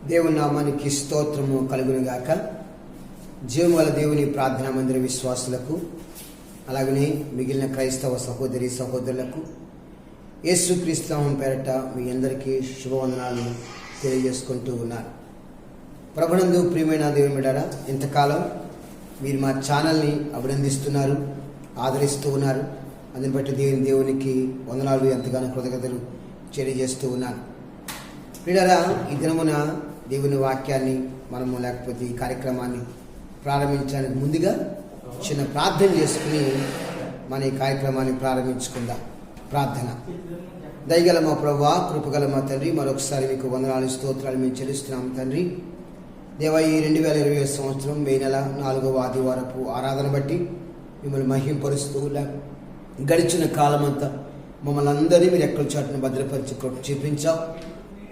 దేవుని నామానికి స్తోత్రము కలుగునుగాక. జీవముగల దేవుని ప్రార్థనా మందిర విశ్వాసులకు, అలాగనే మిగిలిన క్రైస్తవ సహోదరి సహోదరులకు యేసుక్రీస్తు నామం పేరట మీ అందరికీ శుభవందనాలను తెలియజేసుకుంటూ ఉన్నారు. ప్రభునందు ప్రియమైన దేవుని బిడ్డలారా, ఇంతకాలం మీరు మా ఛానల్ని అభినందిస్తున్నారు, ఆదరిస్తూ ఉన్నారు. అందుని బట్టి దేవునికి వందనాలు, ఎంతగానో కృతజ్ఞతలు తెలియజేస్తూ ఉన్నాను. ప్రియులారా, ఈ దినమున దేవుని వాక్యాన్ని మనము లేకపోతే ఈ కార్యక్రమాన్ని ప్రారంభించడానికి ముందుగా చిన్న ప్రార్థన చేసుకుని మన ఈ కార్యక్రమాన్ని ప్రారంభించుకుందాం. ప్రార్థన. దయగల మా ప్రభువా, కృపగల మా తండ్రి, మరొకసారి మీకు వందనాలు స్తోత్రాలు మేము చెల్లిస్తున్నాం తండ్రి. దేవా, ఈ 2020 సంవత్సరం మే నెల 4వ ఆదివారపు ఆరాధన బట్టి మిమ్మల్ని మహింపరుస్తూ గడిచిన కాలమంతా మమ్మల్ని అందరినీ మీరు ఎక్కడి చాటును భద్రపరిచి చూపించావు.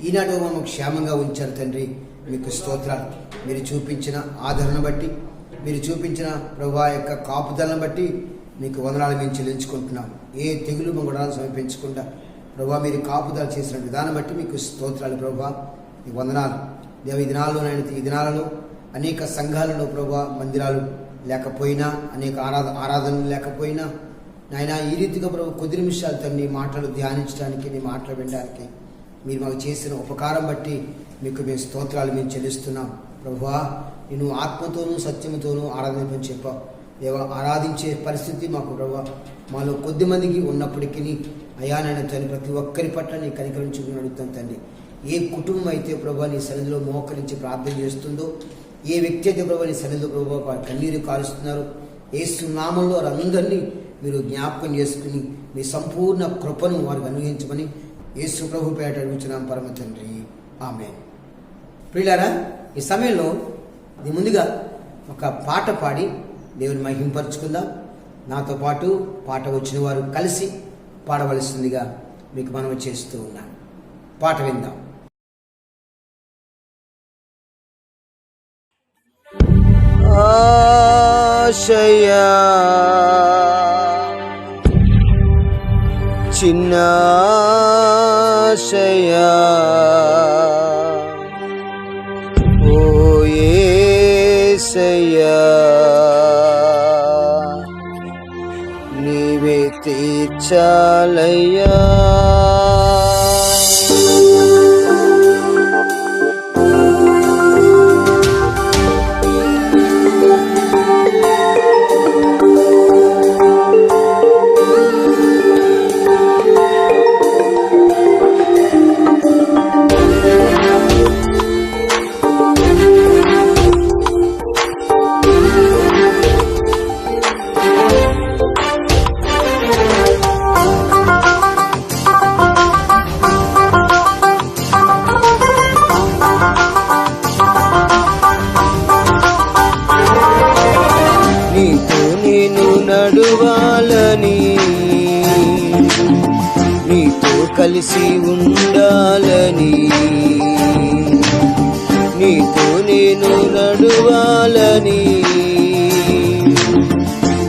ఈనాడు మమ్మల్ని క్షేమంగా ఉంచారు తండ్రి, మీకు స్తోత్రాలు. మీరు చూపించిన ఆదరణ బట్టి, మీరు చూపించిన ప్రభువా యొక్క కాపుదలను బట్టి మీకు వందనాలు మేము చెల్లించుకుంటున్నాం. ఏ తెగులు మంగళాలు సమర్పించకుండా ప్రభువా మీరు కాపుదల చేసిన విధానం బట్టి మీకు స్తోత్రాలు ప్రభువా, మీకు వందనాలు. దేవ, ఈ దినాలలో అనేక సంఘాలలో ప్రభువా మందిరాలు లేకపోయినా, అనేక ఆరాధనలు లేకపోయినా నాయన, ఈ రీతిగా ప్రభు కొద్ది నిమిషాలు తండ్రి మాటలు ధ్యానించడానికి, నీ మాటలు వినడానికి మీరు మాకు చేసిన ఉపకారం బట్టి మీకు మేము స్తోత్రాలు మేము చెల్లిస్తున్నాం. ప్రభువా, నేను ఆత్మతోనూ సత్యముతోనూ ఆరాధించని చెప్పావు. దేవ, ఆరాధించే పరిస్థితి మాకు ప్రభువా మాలో కొద్ది మందికి ఉన్నప్పటికీ అయా నాయన తండ్రి, ప్రతి ఒక్కరి పట్ల నీ కనికరం చూపుని అడుగుతాను తండ్రి. ఏ కుటుంబం అయితే ప్రభువా నీ సన్నిధిలో మోకరించి ప్రార్థన చేస్తుందో, ఏ వ్యక్తి అయితే ప్రభువా నీ సన్నిధిలో ప్రభువా వారి కన్నీరు కారుస్తున్నారో, యేసు నామంలో వారందరినీ మీరు జ్ఞాపకం చేసుకుని మీ సంపూర్ణ కృపను వారికి అనుగ్రహించమని యేసు ప్రభు పేరట అడుగుచున్నాం పరమ తండ్రి, ఆమేన్. ప్రియులారా, ఈ సమయంలో ముందుగా ఒక పాట పాడి దేవుని మహింపరచుకుందాం. నాతో పాటు పాట వచ్చిన వారు కలిసి పాడవలసిందిగా మీకు మనవి చేస్తూ ఉన్నాను. పాట విందాం. ఆశయా చిన్న ఆశయా, ఓ యేసయ్యా నీవే తీర్చాలయ్యా. నడువాలని, నీతో కలిసి ఉండాలని, నీతో నేను నడువాలని,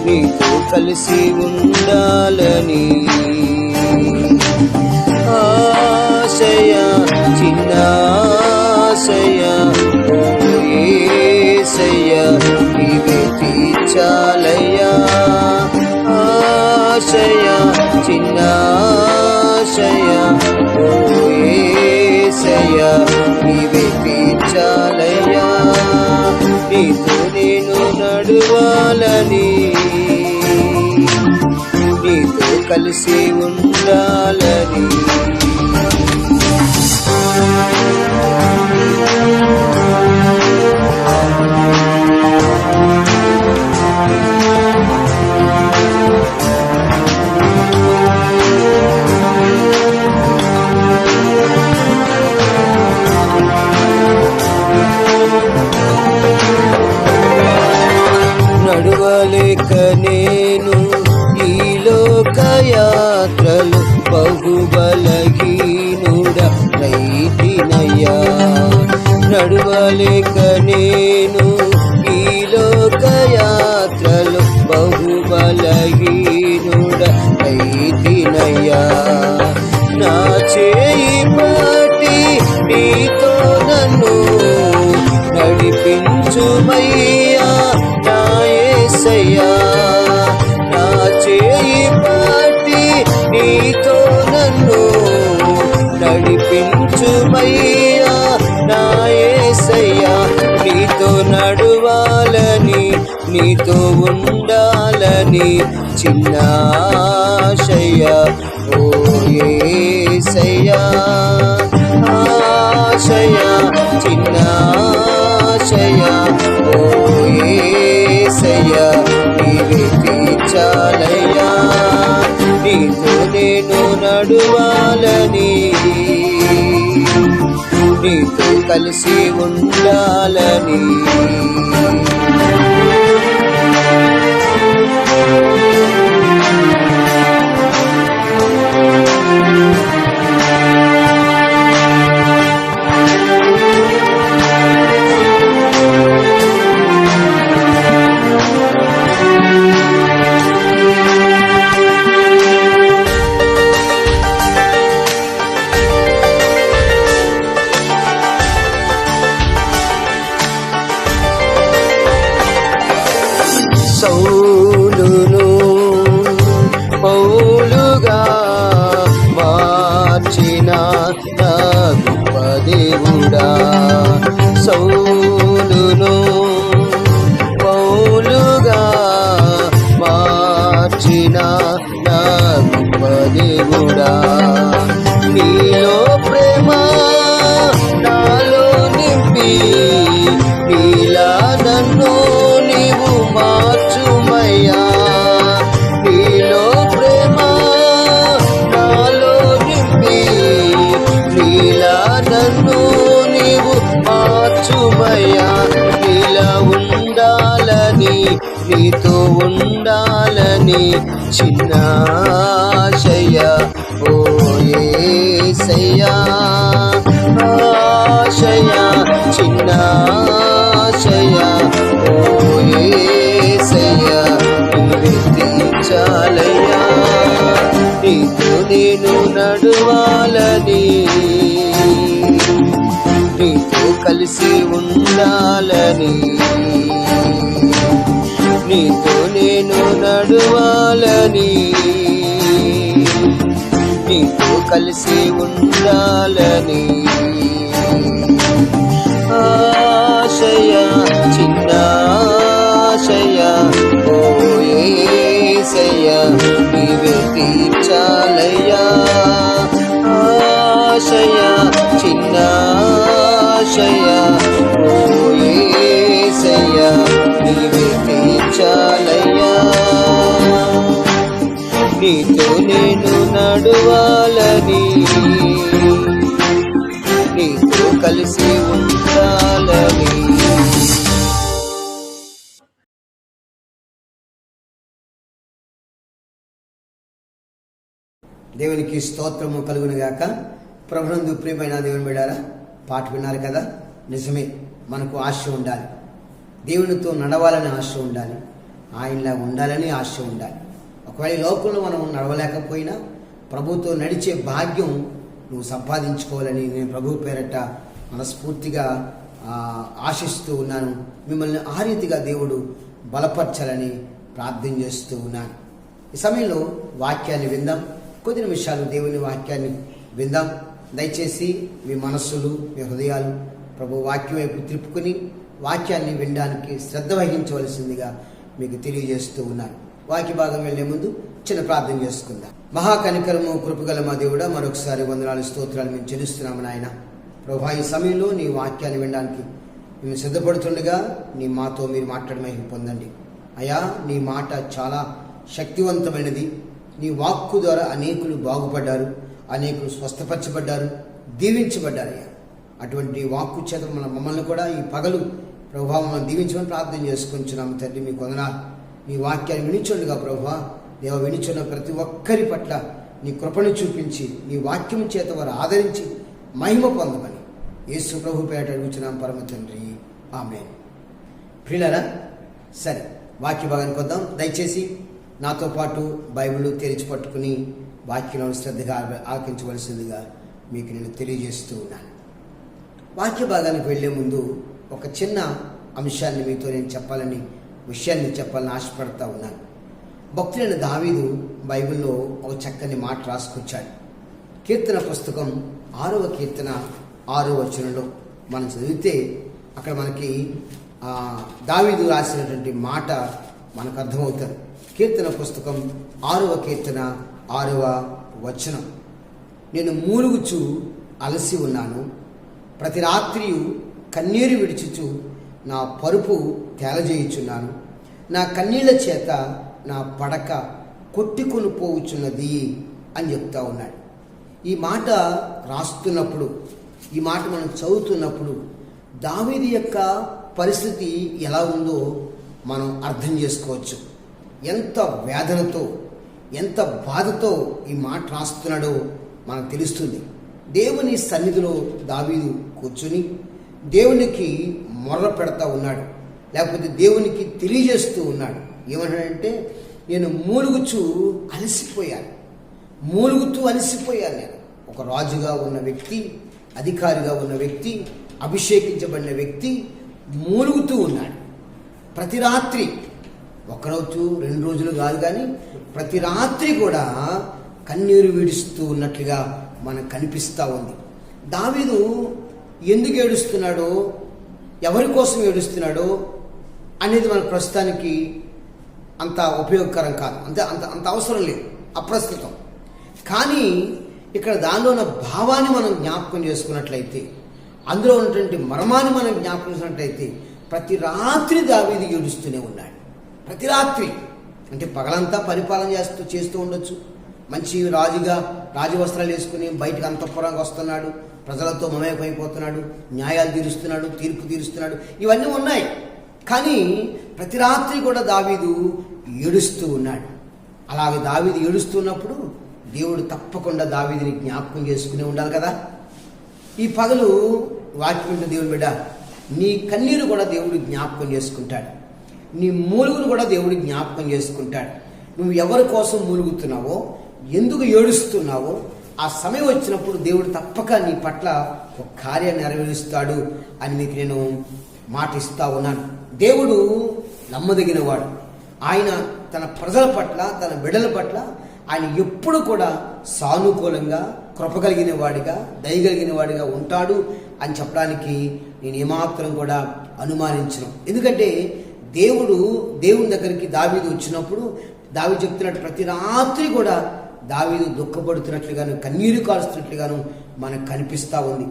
నీతో కలిసి ఉండాలని. ఆశయా చిన్న ఆశయా, ఓ యేసయ్యా నీవే తీర్చాలయ్యా. ఆశయా చిన్న ఆశయా, ఓ యేసయ్యా నీవే తీర్చాలయ్యా. నీతో నేను నడువాలని, నీతో కలిసి ఉండాలని. నడువలేక నేను ఈ లోకయాత్రలు బహుబలహీనుడనైతినయ్యా. నడువలేక నేను ఈ లోకయాత్రలు బహుబలహీనుడనైతినయ్యా. నా చేయి పట్టి నీతో నన్ను నడిపించుమయ్యా నా యేసయ్యా. నా చేయి పట్టి నీతో నన్ను నడిపించుమయ్యా నా యేసయ్యా. నీతో నడువాలని నీతో ఉండాలని చిన్న ఆశయ ఓ యేసయ్యా. ఆశయ చిన్న ఆశయ ఓ యేసయ్యా. నీవే తీర్చాలయ్యా. నీతో నేను నడువాలని నీతో కలిసి ఉండాలని. సౌలును పౌలుగా మార్చిన నా గొప్ప దేవుడా. సౌలును పౌలుగా మార్చిన నా గొప్ప దేవుడా. నీలో ప్రేమ నాలో నింపి నీలా నన్ను నీవు మార్చుమయ్యా. నీలో ప్రేమ నాలో నింపి నీలా నన్ను నీవు మార్చుమయ్యా. నీలా ఉండాలని నీతో ఉండాలని చిన్న ఆశయ ఓ యేసయ్యా. ఆశయ చిన్న ఆశయ ఓ యేసయ్యా. నీవే తీర్చాలయ్యా. నీతో నేను నడువాలని నీతో కలిసి ఉండాలని. నీతో నేను నడువాలని నీతో కలిసి ఉండాలని. ఆశయ చిన్న ఆశయ ఓ యేసయ్యా. నీవే తీర్చాలయ్యా. ఆశయ చిన్న ఆశయ ఓ యేసయ్యా. నీవే తీర్చాలయ్యా. నీతో నేను నడువాలని నీతో కలిసి ఉండాలని. దేవునికి స్తోత్రము కలుగును గాక. ప్రభునందు ప్రియమైన దేవుని బిడ్డారా, పాట విన్నారు కదా. నిజమే, మనకు ఆశ ఉండాలి. దేవునితో నడవాలని ఆశ ఉండాలి. ఆయనలా ఉండాలని ఆశ ఉండాలి. ఒకవేళ లోకంలో మనం నడవలేకపోయినా ప్రభుతో నడిచే భాగ్యం నువ్వు సంపాదించుకోవాలని నేను ప్రభు పేరట మనస్ఫూర్తిగా ఆశిస్తూ ఉన్నాను. మిమ్మల్ని ఆ రీతిగా దేవుడు బలపరచాలని ప్రార్థన చేస్తూ ఉన్నాను. ఈ సమయంలో వాక్యాన్ని విందాం. కొద్ది నిమిషాలు దేవుని వాక్యాన్ని విందాం. దయచేసి మీ మనస్సులు, మీ హృదయాలు ప్రభు వాక్యం వైపు తిప్పుకుని వాక్యాన్ని వినడానికి శ్రద్ధ వహించవలసిందిగా మీకు తెలియజేస్తూ ఉన్నాను. వాక్య భాగం వెళ్లే ముందు చిన్న ప్రార్థన చేసుకుందాం. మహాకనికరము కృపగల మా దేవుడా, మరొకసారి వందనాలు స్తోత్రాలు మేము చెల్లిస్తున్నాము నాయన. ప్రభు ఈ సమయంలో నీ వాక్యాన్ని వినడానికి మేము సిద్ధపడుతుండగా నీ మాతో మీరు మాట్లాడమని పొందండి అయ్యా. నీ మాట చాలా శక్తివంతమైనది. నీ వాక్కు ద్వారా అనేకులు బాగుపడ్డారు, అనేకులు స్వస్థపరచబడ్డారు, దీవించబడ్డారయ్యా. అటువంటి వాక్కు చేత మమ్మల్ని కూడా ఈ పగలు ప్రభావం దీవించమని ప్రార్థన చేసుకుంటున్నాము తండ్రి. మీకు వందనాలు. నీ వాక్యాన్ని వినిచుండగా ప్రభా దేవ వినిచున్న ప్రతి ఒక్కరి పట్ల నీ కృపను చూపించి నీ వాక్యం చేత వారు ఆదరించి మహిమ పొందమని యేసు ప్రభు పేరట అడుగుచున్నాం పరమ తండ్రి, ఆమేన్. ప్రియులారా, సరే వాక్య భాగానికి వద్దాం. దయచేసి నాతో పాటు బైబిల్ తెరిచి పట్టుకుని వాక్యంలో శ్రద్ధగా ఆలకించవలసిందిగా మీకు నేను తెలియజేస్తూ ఉన్నాను. వాక్య భాగానికి వెళ్లే ముందు ఒక చిన్న అంశాన్ని మీతో నేను విషయాన్ని చెప్పాలని ఆశపడతా ఉన్నాను. భక్తుడైన దావీదు బైబిల్లో ఒక చక్కని మాట రాసుకొచ్చాడు. కీర్తన పుస్తకం 6వ కీర్తన 6వ వచనంలో మనం చదివితే అక్కడ మనకి దావీదు రాసినటువంటి మాట మనకు అర్థమవుతుంది. కీర్తన పుస్తకం 6వ కీర్తన 6వ వచనం, నేను మూలుగుచు అలసి ఉన్నాను, ప్రతి రాత్రియు కన్నీరు విడిచుచు నా పరుపు తేలజేయుచున్నాను, నా కన్నీళ్ల చేత నా పడక కొట్టుకొని పోవుచున్నది అని చెప్తా ఉన్నాడు. ఈ మాట రాస్తున్నప్పుడు, ఈ మాట మనం చదువుతున్నప్పుడు దావీదు యొక్క పరిస్థితి ఎలా ఉందో మనం అర్థం చేసుకోవచ్చు. ఎంత వేదనతో, ఎంత బాధతో ఈ మాట రాస్తున్నాడో మనకు తెలుస్తుంది. దేవుని సన్నిధిలో దావీదు కూర్చుని దేవునికి మొర్ర పెడతా ఉన్నాడు, లేకపోతే దేవునికి తెలియజేస్తూ ఉన్నాడు. ఏమంటాడంటే, నేను మూలుగుతూ అలసిపోయాను. నేను ఒక రాజుగా ఉన్న వ్యక్తి, అధికారిగా ఉన్న వ్యక్తి, అభిషేకించబడిన వ్యక్తి మూలుగుతూ ఉన్నాడు. ప్రతి రాత్రి, ఒకరోజు 2 రోజులు కాదు, కానీ ప్రతి రాత్రి కూడా కన్నీరు విడుస్తూ ఉన్నట్లుగా మనకు కనిపిస్తూ ఉంది. దావీదు ఎందుకు ఏడుస్తున్నాడో, ఎవరి కోసం ఏడుస్తున్నాడో అనేది మన ప్రస్తుతానికి అంత ఉపయోగకరం కాదు, అంత అవసరం లేదు, అప్రస్తుతం. కానీ ఇక్కడ దానిలో ఉన్న భావాన్ని మనం జ్ఞాపకం చేసుకున్నట్లయితే, అందులో ఉన్నటువంటి మర్మాన్ని మనం జ్ఞాపకం చేసుకున్నట్లయితే, ప్రతి రాత్రి దావీదు ఏడుస్తూనే ఉన్నాడు. ప్రతి రాత్రి అంటే పగలంతా పరిపాలన చేస్తూ ఉండొచ్చు, మంచి రాజుగా రాజవస్త్రాలు వేసుకుని బయటకు అంతఃపురంగా వస్తున్నాడు, ప్రజలతో మమేకమైపోతున్నాడు, న్యాయాలు తీరుస్తున్నాడు, తీర్పు తీరుస్తున్నాడు, ఇవన్నీ ఉన్నాయి. కానీ ప్రతి రాత్రి కూడా దావీదు ఏడుస్తూ ఉన్నాడు. అలాగే దావీదు ఏడుస్తున్నప్పుడు దేవుడు తప్పకుండా దావీదుని జ్ఞాపకం చేసుకుని ఉండాలి కదా. ఈ పగలు వాక్యం దేవుని బిడ్డ, నీ కన్నీరు కూడా దేవుడు జ్ఞాపకం చేసుకుంటాడు, నీ మూలుగును కూడా దేవుడు జ్ఞాపకం చేసుకుంటాడు. నువ్వు ఎవరి కోసం మూలుగుతున్నావో, ఎందుకు ఏడుస్తున్నావో, ఆ సమయం వచ్చినప్పుడు దేవుడు తప్పక నీ పట్ల ఒక కార్యాన్ని నెరవేరుస్తాడు అని మీకు నేను మాట ఇస్తా ఉన్నాను. దేవుడు నమ్మదగిన వాడు. ఆయన తన ప్రజల పట్ల, తన బిడ్డల పట్ల ఆయన ఎప్పుడు కూడా సానుకూలంగా, కృప కలిగిన వాడిగా, దయగలిగిన వాడిగా ఉంటాడు అని చెప్పడానికి నేను ఏమాత్రం కూడా అనుమానించను. ఎందుకంటే దేవుని దగ్గరికి దావీదు వచ్చినప్పుడు దావీదు చెప్తున్నట్టు ప్రతి రాత్రి కూడా దావీదు దుఃఖపడుతున్నట్లుగాను, కన్నీరు కారుస్తున్నట్లుగాను మనకు కనిపిస్తూ ఉంది.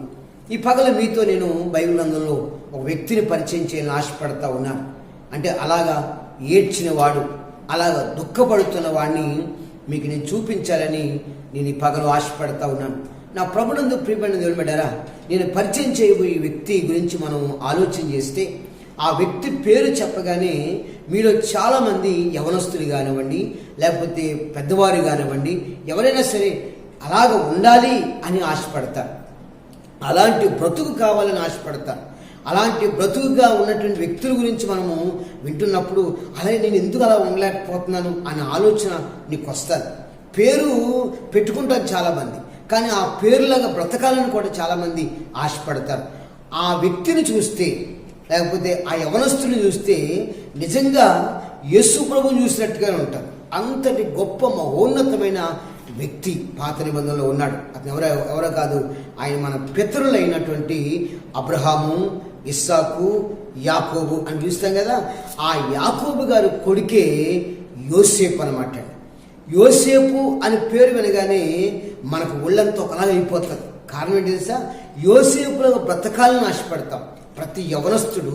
ఈ పగల మీతో నేను బైబిల్ గ్రంథంలో ఒక వ్యక్తిని పరిచయం చేయాలని ఆశపడతా ఉన్నాను. అంటే అలాగా ఏడ్చిన వాడు, అలాగా దుఃఖపడుతున్న వాడిని మీకు నేను చూపించాలని నేను ఈ పగలు ఆశపడతా ఉన్నాను. నా ప్రభునందు ప్రియమైన దేవుని బిడ్డలారా, నేను పరిచయం చేయబోయే వ్యక్తి గురించి మనం ఆలోచన చేస్తే, ఆ వ్యక్తి పేరు చెప్పగానే మీలో చాలామంది యవనస్తులు కానివ్వండి, లేకపోతే పెద్దవారు కానివ్వండి, ఎవరైనా సరే అలాగ ఉండాలి అని ఆశపడతారు, అలాంటి బ్రతుకు కావాలని ఆశపడతారు. అలాంటి బ్రతుకుగా ఉన్నటువంటి వ్యక్తుల గురించి మనము వింటున్నప్పుడు, అలాగే నేను ఎందుకు అలా ఉండలేకపోతున్నాను అనే ఆలోచన నీకు వస్తుంది. పేరు పెట్టుకుంటారు చాలామంది, కానీ ఆ పేరులాగా బ్రతకాలని కూడా చాలామంది ఆశపడతారు. ఆ వ్యక్తిని చూస్తే, లేకపోతే ఆ యవనస్తుని చూస్తే నిజంగా యేసు ప్రభువుని చూసినట్టుగానే ఉంటారు. అంతటి గొప్ప మహోన్నతమైన వ్యక్తి పాత నిబంధనలో ఉన్నాడు. అతను ఎవరో కాదు, ఆయన మన పితరులైనటువంటి అబ్రహాము, ఇస్సాకు, యాకోబు అని చూస్తాం కదా. ఆ యాకోబు గారు కొడుకే యోసేపు అన్నమాట. యోసేపు అని పేరు వినగానే మనకు ఒళ్ళంతా ఒకలాగా అయిపోతుంది. కారణం ఏంటి తెలుసా? యోసేపులో బ్రతకాలను ఆశపడతాం. ప్రతి యవనస్తుడు,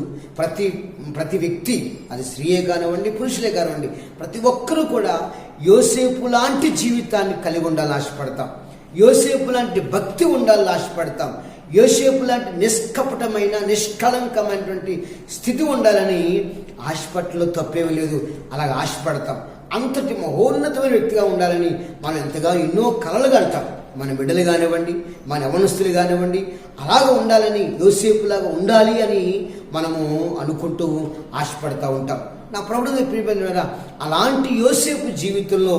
ప్రతి వ్యక్తి, అది స్త్రీయే కానివ్వండి, పురుషులే కానివ్వండి, ప్రతి ఒక్కరూ కూడా యోసేపు లాంటి జీవితాన్ని కలిగి ఉండాలని ఆశపడతాం. యోసేపు లాంటి భక్తి ఉండాలని ఆశపడతాం. యోసేపు లాంటి నిష్కపటమైన, నిష్కలంకమైనటువంటి స్థితి ఉండాలని ఆశపట్టలో తప్పేమీ లేదు. అలాగ ఆశపడతాం. అంతటి మహోన్నతమైన వ్యక్తిగా ఉండాలని మనం ఎన్నో కలలు కంటాం. మన బిడ్డలు కానివ్వండి, మన యవనస్తులు కానివ్వండి, అలాగ ఉండాలని, యోసేపులాగా ఉండాలి అని మనము అనుకుంటూ ఆశపడతా ఉంటాం. నా ప్రభుత్వ ప్రియమైన అలాంటి యోసేపు జీవితంలో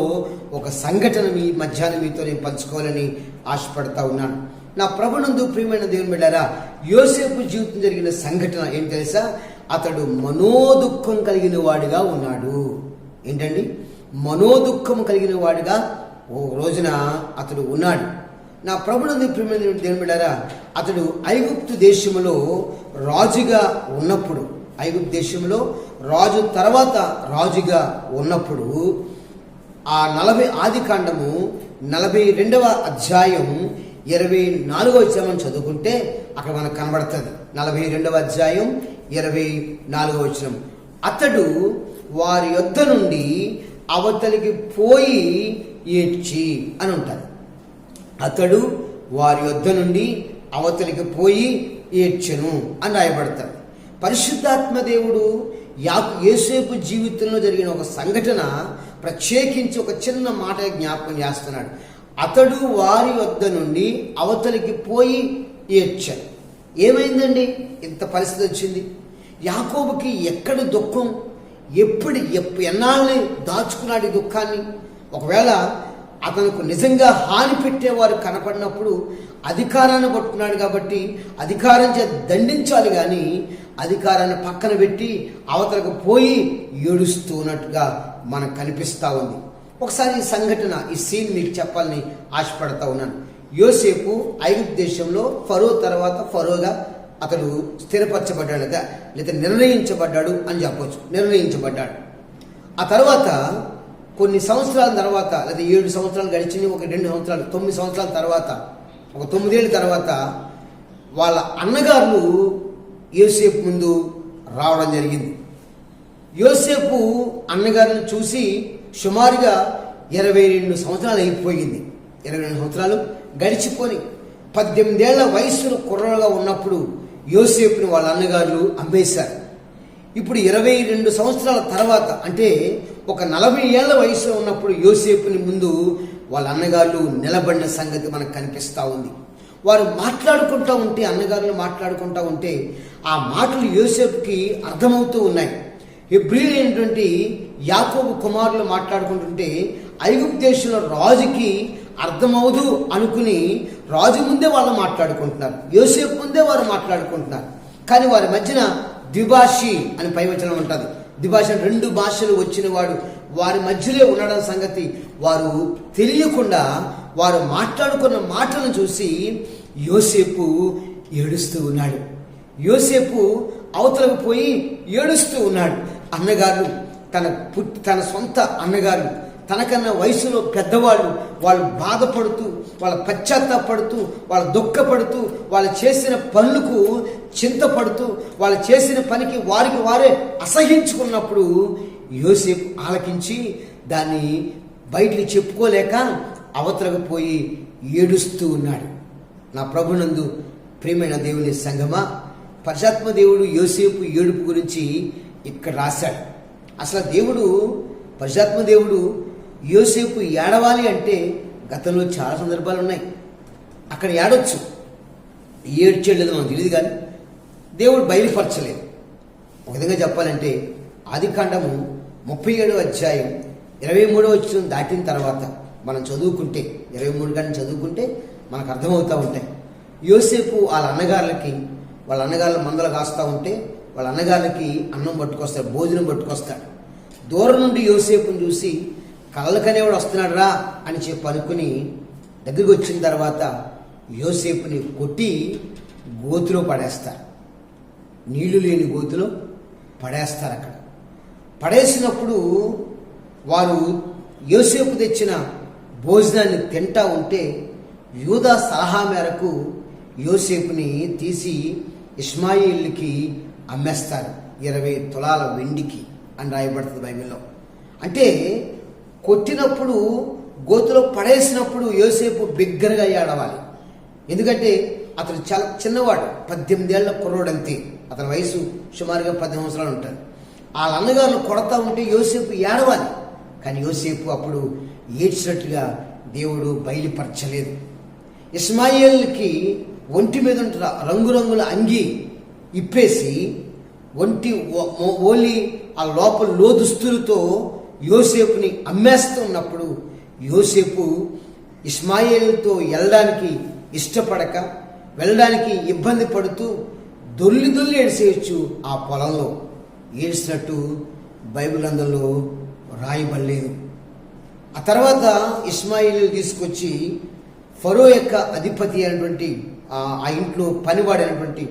ఒక సంఘటన మీ మధ్యాహ్నం మీతో నేను పంచుకోవాలని ఆశపడతా ఉన్నాను. నా ప్రభునందు ప్రియమైన దేవుని బిడ్డారా, యోసేపు జీవితం జరిగిన సంఘటన ఏం తెలుసా? అతడు మనోదుఖం కలిగిన వాడిగా ఉన్నాడు. ఏంటండి? మనోదుఖం కలిగిన వాడిగా ఓ రోజున అతడు ఉన్నాడు. నా ప్రభునందు ప్రియమైన దేవుని బిడ్డారా, అతడు ఐగుప్తు దేశంలో రాజుగా ఉన్నప్పుడు, ఐగుప్తు దేశంలో రాజు తర్వాత రాజుగా ఉన్నప్పుడు ఆ 40 ఆదికాండము 42వ అధ్యాయం 24వ వచనం చదువుకుంటే అక్కడ మనకు కనబడుతుంది. 42వ అధ్యాయం 24వ వచనం, అతడు వారి యొద్ద నుండి అవతలికి పోయి ఏడ్చి అని ఉంటారు. అతడు వారి యొద్ద నుండి అవతలికి పోయి ఏడ్చెను అని రాయబడతాడు. పరిశుద్ధాత్మ దేవుడు యోసేపు జీవితంలో జరిగిన ఒక సంఘటన ప్రత్యేకించి ఒక చిన్న మాట జ్ఞాపకం చేస్తున్నాడు. అతడు వారి వద్ద నుండి అవతలికి పోయి ఏడ్చాడు. ఏమైందండి? ఇంత పరిస్థితి వచ్చింది. యాకోబుకి ఎక్కడి దుఃఖం, ఎన్నాళ్ళని దాచుకున్నాడు ఈ దుఃఖాన్ని. ఒకవేళ అతనికి నిజంగా హాని పెట్టేవారు కనపడినప్పుడు అధికారాన్ని పట్టుకున్నాడు కాబట్టి అధికారం చేత దండించాలి, కానీ అధికారాన్ని పక్కన పెట్టి అవతలకు పోయి ఏడుస్తున్నట్టుగా మనకు కనిపిస్తూ ఉంది. ఒకసారి ఈ సంఘటన, ఈ సీన్ మీకు చెప్పాలని ఆశపడతా ఉన్నాను. యోసేపు ఐగుప్తు దేశంలో ఫరో తర్వాత ఫరోగా అతడు స్థిరపరచబడ్డాడు, లేదా నిర్ణయించబడ్డాడు అని చెప్పవచ్చు. నిర్ణయించబడ్డాడు. ఆ తర్వాత కొన్ని సంవత్సరాల తర్వాత, లేదా 7 సంవత్సరాలు గడిచింది, ఒక 2 సంవత్సరాలు, 9 సంవత్సరాల తర్వాత, ఒక 9 ఏళ్ళ తర్వాత వాళ్ళ అన్నగారులు యోసేపు ముందు రావడం జరిగింది. యోసేపు అన్నగారిని చూసి సుమారుగా 22 సంవత్సరాలు అయిపోయింది. 22 సంవత్సరాలు గడిచిపోయి 18 ఏళ్ల వయసులో కుర్రగా ఉన్నప్పుడు యోసేపుని వాళ్ళ అన్నగారులు అమ్మేశారు. ఇప్పుడు 22 సంవత్సరాల తర్వాత, అంటే ఒక 40 ఏళ్ల వయసులో ఉన్నప్పుడు యోసేపుని ముందు వాళ్ళ అన్నగారులు నిలబడిన సంగతి మనకు కనిపిస్తూ ఉంది. వారు మాట్లాడుకుంటూ ఉంటే, అన్నగారులు మాట్లాడుకుంటూ ఉంటే ఆ మాటలు యోసేపుకి అర్థమవుతూ ఉన్నాయి. హెబ్రీయులైనటువంటి యాకోబు కుమారులు మాట్లాడుకుంటుంటే ఐగుప్తు దేశంలో రాజుకి అర్థమవుదు అనుకుని రాజు ముందే వాళ్ళు మాట్లాడుకుంటున్నారు, యోసేపు ముందే వారు మాట్లాడుకుంటున్నారు. కానీ వారి మధ్యన ద్విభాషి అని పైవచనం ఉంటుంది. ద్విభాష, 2 భాషలు వచ్చిన వాడు వారి మధ్యలో ఉండడం సంగతి వారు తెలియకుండా వారు మాట్లాడుకున్న మాటలను చూసి యోసేపు ఏడుస్తూ ఉన్నాడు. యోసేపు అవతలకు పోయి ఏడుస్తూ ఉన్నాడు. అన్నగారు, తన సొంత అన్నగారు, తనకన్నా వయసులో పెద్దవాళ్ళు, వాళ్ళు బాధపడుతూ, వాళ్ళ పశ్చాత్తాపడుతూ, వాళ్ళ దుఃఖపడుతూ, వాళ్ళు చేసిన పనులకు చింతపడుతూ, వాళ్ళు చేసిన పనికి వారికి వారే అసహించుకున్నప్పుడు యోసేపు ఆలకించి దాన్ని బయటికి చెప్పుకోలేక అవతలకు పోయి ఏడుస్తూ ఉన్నాడు. నా ప్రభునందు ప్రియమైన దేవుని సంగమా, పరిశుద్ధాత్మ దేవుడు యోసేపు ఏడుపు గురించి ఇక్కడ రాశాడు. అసలు పరిశుద్ధాత్మ దేవుడు యోసేపు ఏడవాలి అంటే గతంలో చాలా సందర్భాలు ఉన్నాయి. అక్కడ ఏడొచ్చు, ఏడ్చేయలేదు మనకు తెలియదు, కానీ దేవుడు బయలుపరచలేదు. ఒక విధంగా చెప్పాలంటే ఆదికాండము 37వ అధ్యాయం 23వ వచనం దాటిన తర్వాత మనం చదువుకుంటే, 23 కానీ చదువుకుంటే మనకు అర్థమవుతూ ఉంటాయి. యోసేపు వాళ్ళ అన్నగారుల మందలు కాస్తూ ఉంటే వాళ్ళ అన్నగారికి అన్నం పట్టుకొస్తాడు, భోజనం పట్టుకొస్తాడు. దూరం నుండి యోసేపుని చూసి కళ్ళకనేవాడు వస్తున్నాడు రా అని చెప్పి అనుకుని దగ్గరికి వచ్చిన తర్వాత యోసేపుని కొట్టి గోతులో పడేస్తారు. నీళ్లు లేని గోతులో పడేస్తారు. అక్కడ పడేసినప్పుడు వారు యోసేపు తెచ్చిన భోజనాన్ని తింటా ఉంటే యూదా సలహా మేరకు యోసేపుని తీసి ఇష్మాయిల్కి అమ్మేస్తారు 20 తులాల వెండికి అని రాయబడుతుంది బైబిల్లో. అంటే కొట్టినప్పుడు, గోతులో పడేసినప్పుడు యోసేపు బిగ్గరగా ఏడవాలి. ఎందుకంటే అతను చాలా చిన్నవాడు, 18 ఏళ్ల కుర్రోడంతే. అతని వయసు సుమారుగా 10 సంవత్సరాలు ఉంటారు. వాళ్ళ అన్నగారులు కొడతా ఉంటే యోసేపు ఏడవాలి. కానీ యోసేపు అప్పుడు ఏడ్చినట్టుగా దేవుడు బయలుపరచలేదు. ఇష్మాయేల్కి ఒంటి మీద ఉంటున్న రంగురంగుల అంగి ఇప్పేసి ఓన్లీ ఆ లోపల లోదుస్తులతో యోసేపుని అమ్మేస్తున్నప్పుడు యోసేపు ఇష్మాయేలుతో వెళ్ళడానికి ఇష్టపడక, వెళ్ళడానికి ఇబ్బంది పడుతూ దొల్లి దొల్లి ఏడ్చేయచ్చు. ఆ పొలంలో ఏడ్చినట్టు బైబిల్ గ్రంథంలో రాయబడలేదు. ఆ తర్వాత ఇస్మాయిల్ తీసుకొచ్చి ఫరో యొక్క అధిపతి అయినటువంటి ఆ ఇంట్లో పనివాడైనటువంటి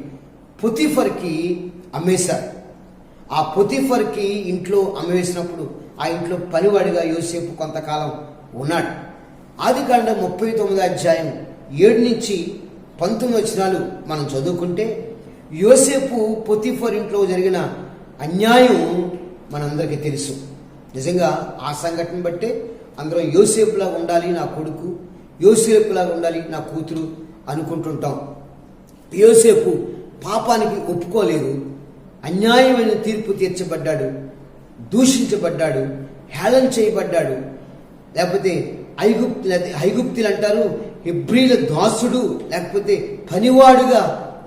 పొతిఫర్కి అమ్మేశారు. ఆ పొతిఫర్కి ఇంట్లో అమ్మేసినప్పుడు ఆ ఇంట్లో పనివాడిగా యోసేపు కొంతకాలం ఉన్నాడు. ఆదికాండం 39 అధ్యాయం 7 నుంచి 19 వచనాలు మనం చదువుకుంటే యోసేపు పొతిఫర్ ఇంట్లో జరిగిన అన్యాయం మనందరికీ తెలుసు. నిజంగా ఆ సంఘటన బట్టే అందరం యోసేపులాగా ఉండాలి నా కొడుకు, యోసేపులాగా ఉండాలి నా కూతురు అనుకుంటుంటాం. యోసేపు పాపానికి ఒప్పుకోలేదు, అన్యాయమైన తీర్పు తీర్చబడ్డాడు, దూషించబడ్డాడు, హేళన చేయబడ్డాడు. లేకపోతే ఐగుప్తులు అంటారు హెబ్రీల దాసుడు, లేకపోతే పనివాడుగా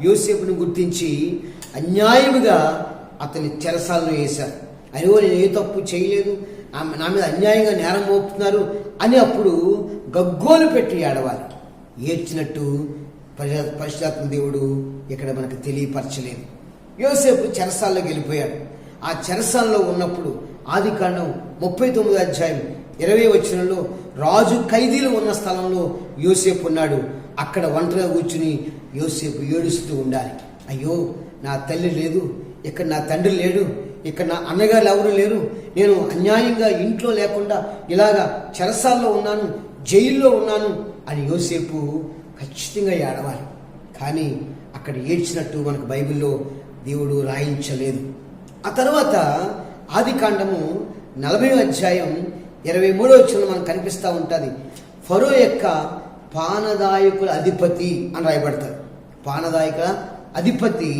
యోసేపును గుర్తించి అన్యాయముగా అతని చెరసాలను వేశారు. అయ్యో నేను ఏ తప్పు చేయలేదు, నా మీద అన్యాయంగా నేరం మోపుతున్నారు అని అప్పుడు గగ్గోలు పెట్టి ఏడవాలి. ఏడ్చినట్టు పరిశుద్ధాత్మ దేవుడు ఇక్కడ మనకు తెలియపరచలేదు. యోసేపు చెరసాల్లోకి వెళ్ళిపోయాడు. ఆ చెరసాల్లో ఉన్నప్పుడు ఆదికాండం 39 అధ్యాయం 20 వచనంలో రాజు ఖైదీలు ఉన్న స్థలంలో యోసేపు ఉన్నాడు. అక్కడ ఒంటరిగా కూర్చుని యోసేపు ఏడుస్తూ ఉండాలి. అయ్యో నా తల్లి లేదు, ఇక్కడ నా తండ్రి లేడు, ఇక్కడ నా అన్నగారు ఎవరు లేరు, నేను అన్యాయంగా ఇంట్లో లేకుండా ఇలాగా చెరసాల్లో ఉన్నాను, జైల్లో ఉన్నాను అని యోసేపు ఖచ్చితంగా ఏడవాలి. కానీ అక్కడ ఏడ్చినట్టు మనకు బైబిల్లో దేవుడు రాయించలేదు. ఆ తర్వాత ఆదికాండము 40 అధ్యాయం 23 వచనంలో మనకు కనిపిస్తూ ఉంటుంది. ఫరో యొక్క పానదాయకుల అధిపతి అని రాయబడతారు. పానదాయకుల అధిపతి